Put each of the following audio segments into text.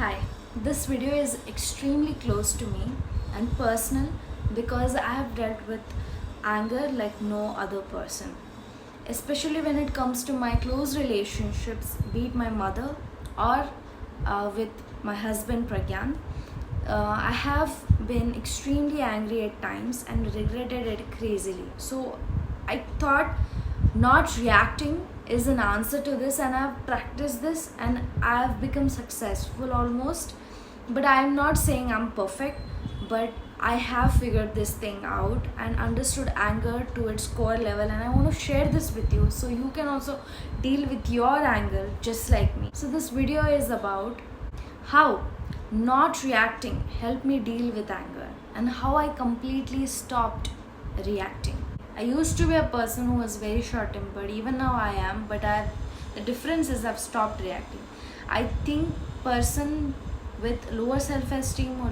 Hi, this video is extremely close to me and personal because I have dealt with anger like no other person. Especially when it comes to my close relationships, be it my mother or with my husband Pragyan. I have been extremely angry at times and regretted it crazily. So I thought not reacting is an answer to this, and I've practiced this and I've become successful almost. But I'm not saying I'm perfect, but I have figured this thing out and understood anger to its core level, and I want to share this with you so you can also deal with your anger just like me. So this video is about how not reacting helped me deal with anger and how I completely stopped reacting. I used to be a person who was very short tempered, even now I am, but the difference is I've stopped reacting. I think person with lower self-esteem or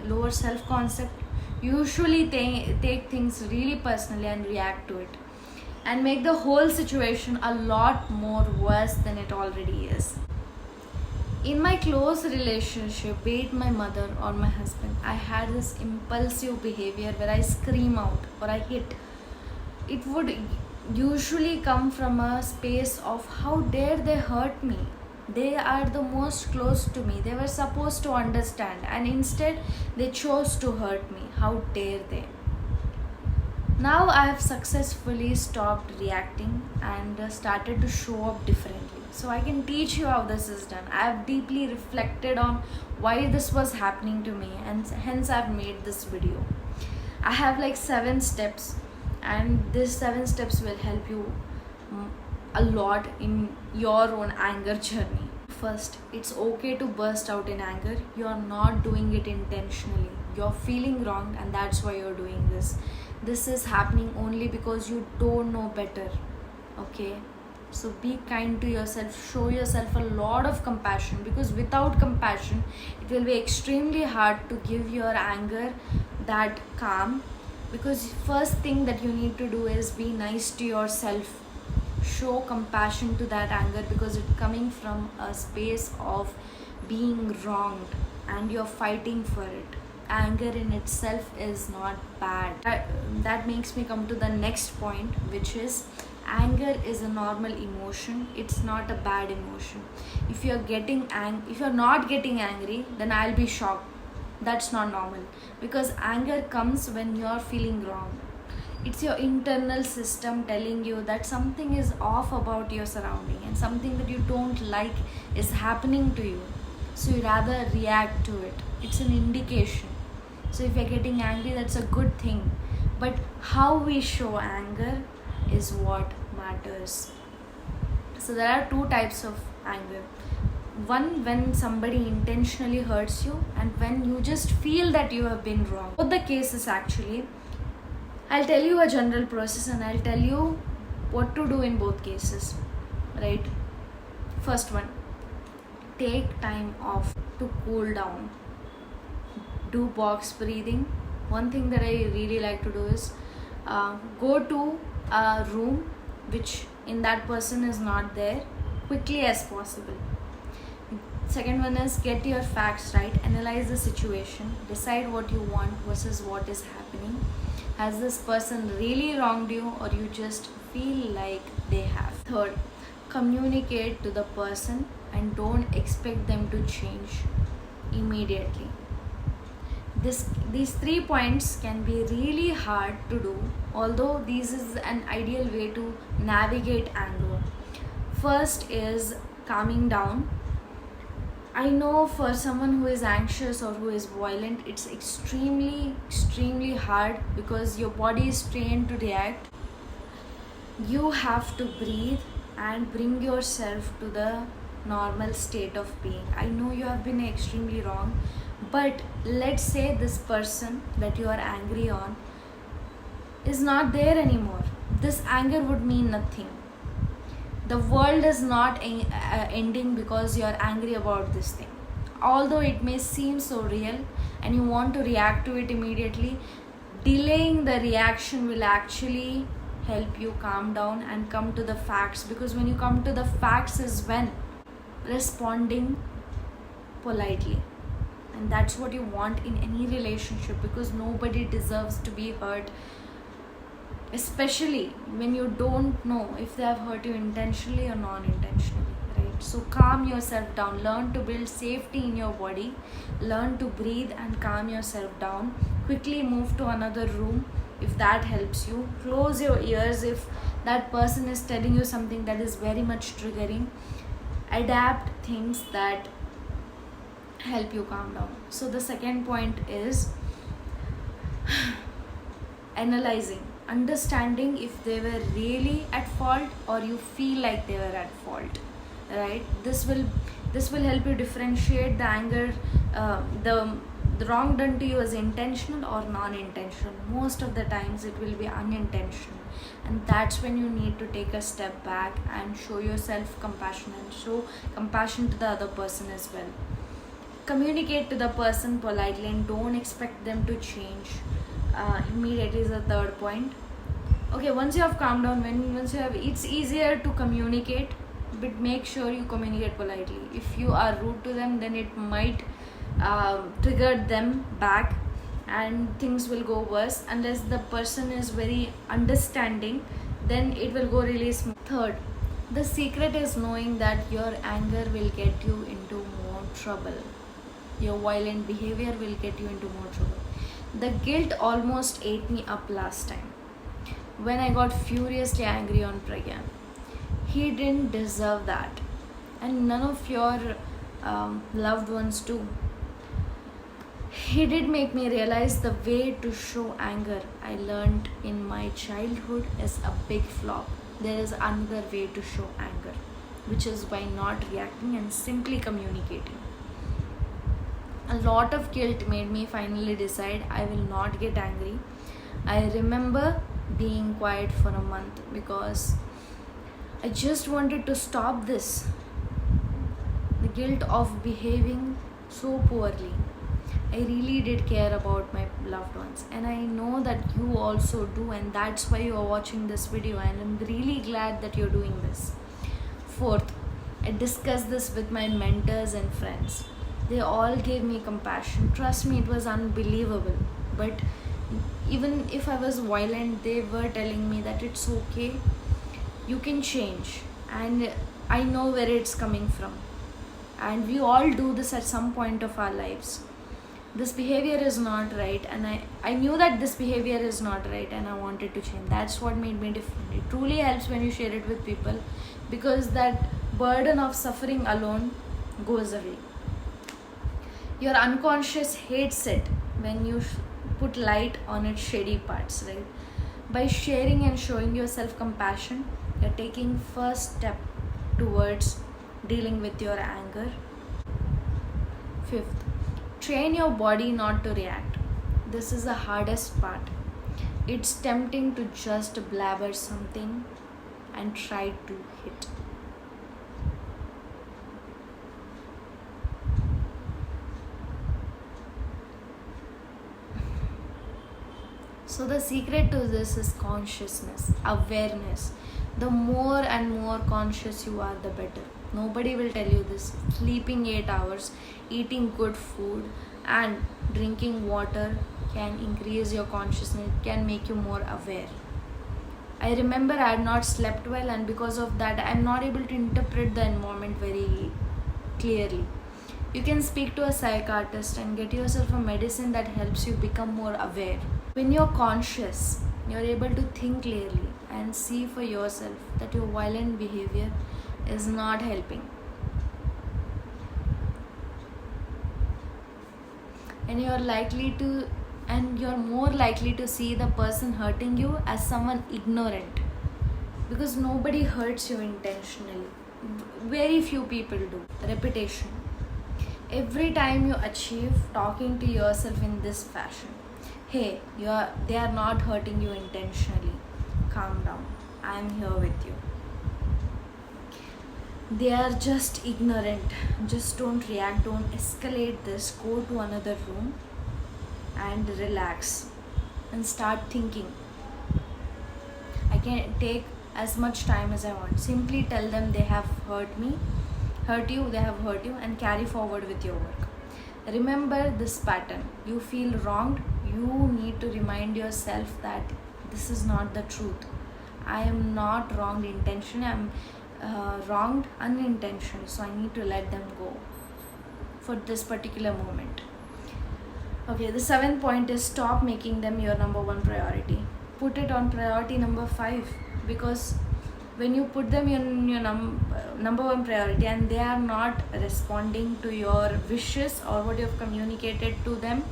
lower self-concept usually take things really personally and react to it and make the whole situation a lot more worse than it already is. In my close relationship, be it my mother or my husband, I had this impulsive behavior where I scream out or I hit. It would usually come from a space of how dare they hurt me. They are the most close to me. They were supposed to understand, and instead they chose to hurt me. How dare they? Now I have successfully stopped reacting and started to show up differently. So I can teach you how this is done. I have deeply reflected on why this was happening to me, and hence I've made this video. I have like 7 steps, and these 7 steps will help you a lot in your own anger journey. First, it's okay to burst out in anger. You are not doing it intentionally. You're feeling wrong, and that's why you're doing this. This is happening only because you don't know better. Okay? So be kind to yourself. Show yourself a lot of compassion, because without compassion, it will be extremely hard to give your anger that calm. Because first thing that you need to do is be nice to yourself. Show compassion to that anger, because it's coming from a space of being wronged and you're fighting for it. Anger in itself is not bad. That makes me come to the next point, which is anger is a normal emotion. It's not a bad emotion. If you're not getting angry, then I'll be shocked. That's not normal, because anger comes when you're feeling wrong. It's your internal system telling you that something is off about your surrounding and something that you don't like is happening to you. So you rather react to it. It's an indication. So if you're getting angry, that's a good thing. But how we show anger is what matters. So there are 2 types of anger. One, when somebody intentionally hurts you, and when you just feel that you have been wrong. Both the cases actually. I'll tell you a general process and I'll tell you what to do in both cases. Right? First one, take time off to cool down. Do box breathing. One thing that I really like to do is go to a room which in that person is not there quickly as possible. Second one is get your facts right, analyze the situation, decide what you want versus what is happening. Has this person really wronged you, or you just feel like they have? Third, communicate to the person and don't expect them to change immediately. These 3 points can be really hard to do, although this is an ideal way to navigate anger. First is calming down. I know for someone who is anxious or who is violent, it's extremely hard because your body is trained to react. You have to breathe and bring yourself to the normal state of being. I know you have been extremely wrong, but let's say this person that you are angry on is not there anymore. This anger would mean nothing. The world is not ending because you're angry about this thing. Although it may seem so real and you want to react to it immediately, delaying the reaction will actually help you calm down and come to the facts, because when you come to the facts is when responding politely. And that's what you want in any relationship, because nobody deserves to be hurt, especially when you don't know if they have hurt you intentionally or non-intentionally, right? So calm yourself down, learn to build safety in your body, learn to breathe and calm yourself down. Quickly move to another room if that helps you. Close your ears if that person is telling you something that is very much triggering. Adapt things that help you calm down. So the second point is analyzing, understanding if they were really at fault or you feel like they were at fault, right? This will help you differentiate the anger, the wrong done to you as intentional or non-intentional. Most of the times it will be unintentional, and that's when you need to take a step back and show yourself compassion and show compassion to the other person as well. Communicate to the person politely and don't expect them to change immediately is the third point. Okay, once you have calmed down, once you have, it's easier to communicate, but make sure you communicate politely. If you are rude to them, then it might trigger them back and things will go worse. Unless the person is very understanding, then it will go really smooth. Third, the secret is knowing that your anger will get you into more trouble. Your violent behavior will get you into more trouble. The guilt almost ate me up last time when I got furiously angry on Pragyan. He didn't deserve that, and none of your loved ones do. He did make me realize the way to show anger I learned in my childhood is a big flop. There is another way to show anger, which is by not reacting and simply communicating. A lot of guilt made me finally decide I will not get angry. I remember being quiet for a month because I just wanted to stop this. The guilt of behaving so poorly. I really did care about my loved ones, and I know that you also do, and that's why you are watching this video, and I'm really glad that you're doing this. Fourth, I discussed this with my mentors and friends. They all gave me compassion. Trust me, it was unbelievable. But even if I was violent, they were telling me that it's okay, you can change, and I know where it's coming from. And we all do this at some point of our lives. This behavior is not right, and I knew that this behavior is not right, and I wanted to change. That's what made me different. It truly helps when you share it with people, because that burden of suffering alone goes away. Your unconscious hates it when you put light on its shady parts, right? By sharing and showing yourself compassion, you're taking first step towards dealing with your anger. Fifth, train your body not to react. This is the hardest part. It's tempting to just blabber something and try to hit. So the secret to this is consciousness, awareness. The more and more conscious you are, the better. Nobody will tell you this. Sleeping 8 hours, eating good food, and drinking water can increase your consciousness, it can make you more aware. I remember I had not slept well, and because of that, I am not able to interpret the environment very clearly. You can speak to a psychiatrist and get yourself a medicine that helps you become more aware. When you're conscious, you're able to think clearly and see for yourself that your violent behavior is not helping. And you're more likely to see the person hurting you as someone ignorant, because nobody hurts you intentionally. Very few people do. Repetition. Every time you achieve talking to yourself in this fashion, hey, they are not hurting you intentionally. Calm down. I am here with you. They are just ignorant. Just don't react. Don't escalate this. Go to another room and relax and start thinking. I can take as much time as I want. Simply tell them they have hurt me hurt you, they have hurt you, and carry forward with your work. Remember this pattern. You feel wronged, you need to remind yourself that this is not the truth. I am not wronged intentionally, I'm wronged unintentionally, so I need to let them go for this particular moment. Okay, the seventh point is stop making them your number one priority. Put it on priority number 5, because when you put them in your number one priority and they are not responding to your wishes or what you have communicated to them,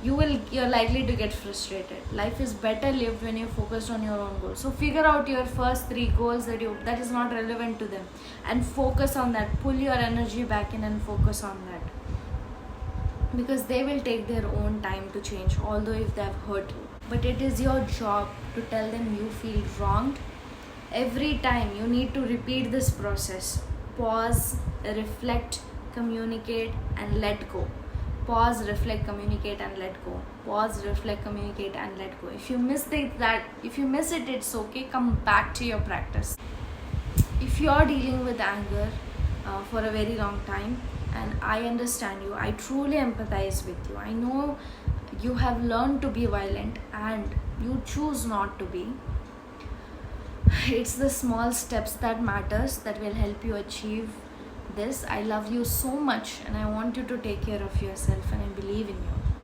you're likely to get frustrated. Life is better lived when you're focused on your own goals. So figure out your first 3 goals that is not relevant to them and focus on that. Pull your energy back in and focus on that, because they will take their own time to change, although if they have hurt you. But it is your job to tell them you feel wronged. Every time you need to repeat this process. Pause, reflect, communicate, and let go. Pause, reflect, communicate, and let go. Pause, reflect, communicate, and let go. If you miss it, it's okay. Come back to your practice. If you are dealing with anger for a very long time, and I understand you, I truly empathize with you. I know you have learned to be violent and you choose not to be. It's the small steps that matters that will help you achieve this. I love you so much and I want you to take care of yourself, and I believe in you.